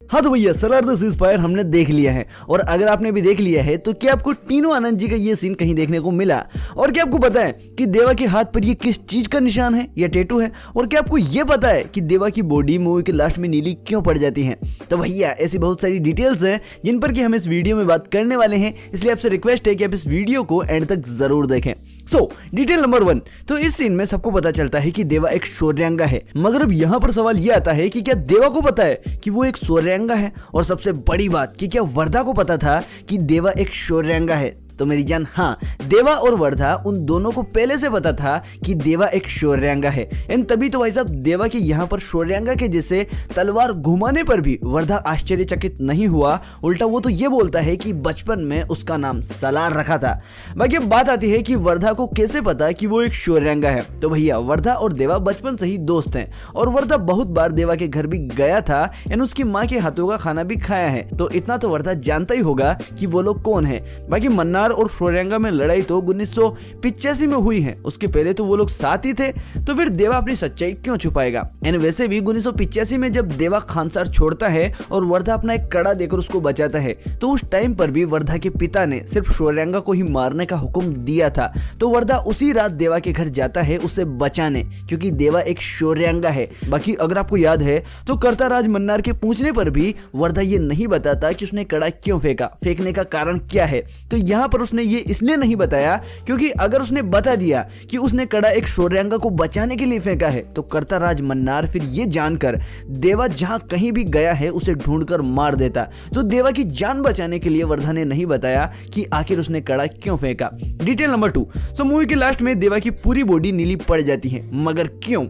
हाँ तो भैया सलार द सीज़फायर हमने देख लिया है, और अगर आपने भी देख लिया है तो क्या आपको टीनू आनंद जी का ये सीन कहीं देखने को मिला? और क्या आपको पता है कि देवा के हाथ पर ये किस चीज का निशान है या टैटू है? और क्या आपको ये पता है कि देवा की बॉडी मूवी के लास्ट में नीली क्यों पड़ जाती है? तो भैया ऐसी बहुत सारी डिटेल्स हैं जिन पर कि हम इस वीडियो में बात करने वाले हैं, इसलिए आपसे रिक्वेस्ट है कि आप इस वीडियो को एंड तक जरूर देखें। सो डिटेल नंबर 1, तो इस सीन में सबको पता चलता है कि देवा एक शौर्यांगा है, मगर अब यहाँ पर सवाल ये आता है कि क्या देवा को पता है कि वो एक शौर्यांगा है? और सबसे बड़ी बात कि क्या वर्धा को पता था कि देवा एक शौर्यांगा है? तो मेरी जान हाँ, देवा और वर्धा उन दोनों को पहले से पता था कि देवा एक शौर्यांगा है। एंड तभी तो भाई साहब देवा के यहाँ पर शौर्यांगा के जैसे तलवार घुमाने पर भी वर्धा आश्चर्यचकित नहीं हुआ, उल्टा वो तो ये बोलता है कि बचपन में उसका नाम सलार रखा था। बाकी अब बात आती है कि वर्धा को कैसे पता कि वो एक शौर्यांगा है। तो भैया वर्धा और देवा बचपन से ही दोस्त हैं, और वर्धा बहुत बार देवा के घर भी गया था एंड उसकी माँ के हाथों का खाना भी खाया है, तो इतना तो वर्धा जानता ही होगा कि वो लोग कौन है। बाकी मन्नार और शौर्यांगा में लड़ाई तो 1985 में हुई है, उसके पहले तो वो लोग साथ ही थे, तो फिर देवा अपनी सच्चाई क्यों छुपाएगा? एंड वैसे भी 1985 में जब देवा खानसार छोड़ता है और वर्धा अपना एक कड़ा देकर उसको बचाता है, तो उस टाइम पर भी वर्धा के पिता ने सिर्फ शौर्यांगा को ही मारने का हुक्म दिया था। तो वर्धा उसी रात देवा के घर जाता है उसे बचाने, क्योंकि देवा एक शौर्यांगा है। बाकी अगर आपको याद है तो कर्ता राज मन्नार के पूछने पर भी वर्धा ये नहीं बताता कि उसने कड़ा क्यों फेंका, फेंकने का कारण क्या है। तो यहाँ पर उसने ये इसलिए नहीं बताया क्योंकि अगर उसने बता दिया कि उसने कड़ा एक शौर्यांगा को बचाने के लिए फेंका है, तो कर्ता राज मन्नार फिर ये जानकर देवा जहां कहीं भी गया है उसे ढूंढकर मार देता। तो देवा की जान बचाने के लिए वर्धा ने नहीं बताया कि आखिर उसने कड़ा क्यों फेंका। डिटेल नंबर 2, सो मूवी के लास्ट में देवा की पूरी बॉडी नीली पड़ जाती है, मगर क्यों?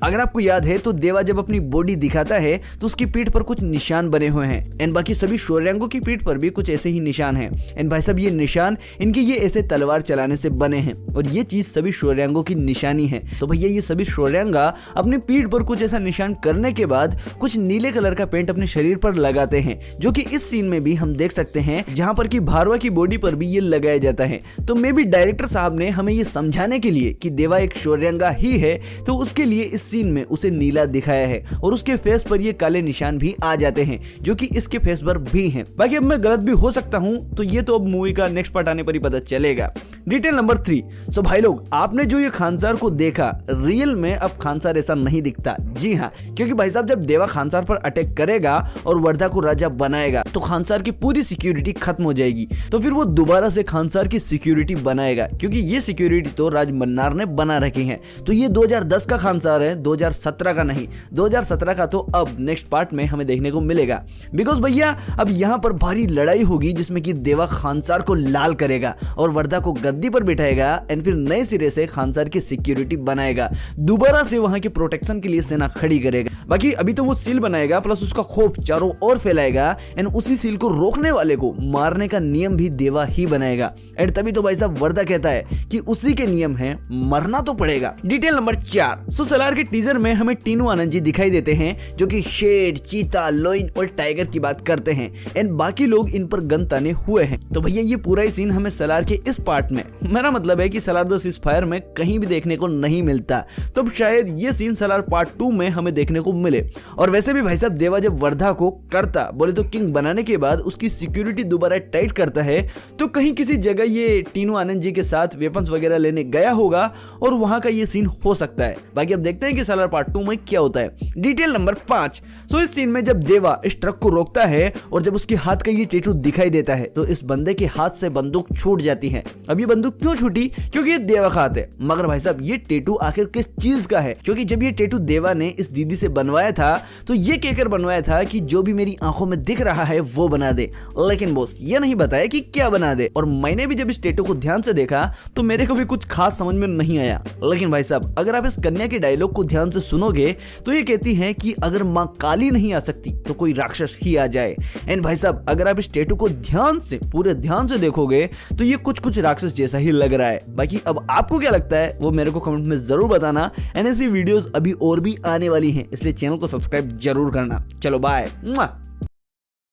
अगर आपको याद है तो देवा जब अपनी बॉडी दिखाता है तो उसकी पीठ पर कुछ निशान बने हुए हैं, एंड बाकी सभी शौर्यांगों की पीठ पर भी कुछ ऐसे ही निशान हैं। एंड भाई साहब ये निशान इनके ये ऐसे तलवार चलाने से बने हैं, और ये चीज सभी शौर्यांगों की निशानी है। तो भैया ये सभी शौर्यांगा अपनी पीठ पर कुछ ऐसा निशान करने के बाद कुछ नीले कलर का पेंट अपने शरीर पर लगाते हैं, जो कि इस सीन में भी हम देख सकते हैं, जहां पर कि भारवा की बॉडी पर भी ये लगाया जाता है। तो मे बी डायरेक्टर साहब ने हमें ये समझाने के लिए कि देवा एक शौर्यांगा ही है, तो उसके लिए इस सीन में उसे नीला दिखाया है, और उसके फेस पर ये काले निशान भी आ जाते हैं, जो कि इसके फेस पर भी हैं। बाकी अब मैं गलत भी हो सकता हूं, तो ये तो अब मूवी का नेक्स्ट पार्ट आने पर ही पता चलेगा। डिटेल नंबर 3, सो भाई लोग आपने जो ये खानसार को देखा, रियल में अब खानसार ऐसा नहीं दिखता। जी हाँ, क्योंकि भाई साहब जब देवा खानसार पर अटैक करेगा और वर्धा को राजा बनाएगा, तो खानसार की पूरी सिक्योरिटी खत्म हो जाएगी। तो फिर वो दोबारा से खानसार की सिक्योरिटी बनाएगा, क्योंकि ये सिक्योरिटी तो राज मन्नार ने बना रखी है। तो ये 2010 का खानसार है, 2017 का नहीं। 2017 का तो अब नेक्स्ट पार्ट में हमें देखने को मिलेगा, बिकॉज भैया अब यहाँ पर भारी लड़ाई होगी जिसमें कि देवा खानसार को लाल करेगा और वर्धा को गद्दी पर बिठाएगा, एंड फिर नए सिरे से खानसार की सिक्योरिटी बनाएगा, दोबारा से वहां के प्रोटेक्शन के लिए सेना खड़ी करेगा। बाकी अभी तो वो सील बनाएगा, प्लस उसका खौफ चारों ओर फैलाएगा, एंड उसी सील को रोकने वाले को मारने का नियम भी देवा ही बनाएगा। एंड तभी तो भाई साहब वर्धा कहता है कि उसी के नियम है, मरना तो पड़ेगा। डिटेल नंबर 4, सो सलार के टीजर में हमें टीनू आनंद जी दिखाई देते हैं, जो कि शेर, चीता, लोइन और टाइगर की बात करते हैं, एंड बाकी लोग इन पर गन ताने हुए हैं। तो भैया ये पूरा ही सीन हमें सलार के इस पार्ट में, मेरा मतलब है कि सलार द सीज़फायर में कहीं भी देखने को नहीं मिलता, तो शायद ये सीन सलार पार्ट 2 में हमें देखने को मिले। और वैसे भी भाई साहब देवा जब वर्धा को करता बोले तो किंग बनाने के बाद उसकी सिक्योरिटी दोबारा टाइट करता है, तो कहीं किसी जगह ये टीनू आनंद जी के साथ वेपन्स वगैरह लेने गया होगा, और वहां का ये सीन हो सकता है। बाकी अब देखते हैं कि सलार पार्ट 2 में क्या होता है। डिटेल नंबर 5, सो इस सीन में जब देवा इस ट्रक को रोकता है और जब उसके हाथ का ये टैटू दिखाई देता है, तो इस बंदे के हाथ से बंदूक छूट जाती है। अब ये बंदूक क्यों छूटी? क्योंकि ये देवा का हाथ है, मगर भाई साहब ये टैटू आखिर किस चीज का है? क्योंकि जब ये टैटू देवा ने इस दीदी से बनवाया था, तो ये कहकर बनवाया था कि जो भी मेरी आंखों में दिख रहा है वो बना दे, लेकिन बॉस ये नहीं बताया कि क्या बना दे। और मैंने भी जब इस टैटू को ध्यान से देखा तो मेरे को भी कुछ खास समझ में नहीं आया। लेकिन भाई साहब अगर आप इस कन्या के डायलॉग को ध्यान से सुनोगे तो ये कहती है कि अगर माँ काली नहीं आ सकती तो कोई राक्षस ही आ जाए। एंड भाई साहब अगर आप इस टैटू को ध्यान से, पूरे ध्यान से देखोगे तो ये कुछ राक्षस जैसा ही लग रहा है। बाकी अब आपको क्या लगता है वो मेरे को कमेंट में जरूर बताना, एंड ऐसी वीडियोस अभी और भी आने वाली हैं, इसलिए चैनल को सब्सक्राइब जरूर करना। चलो बाय।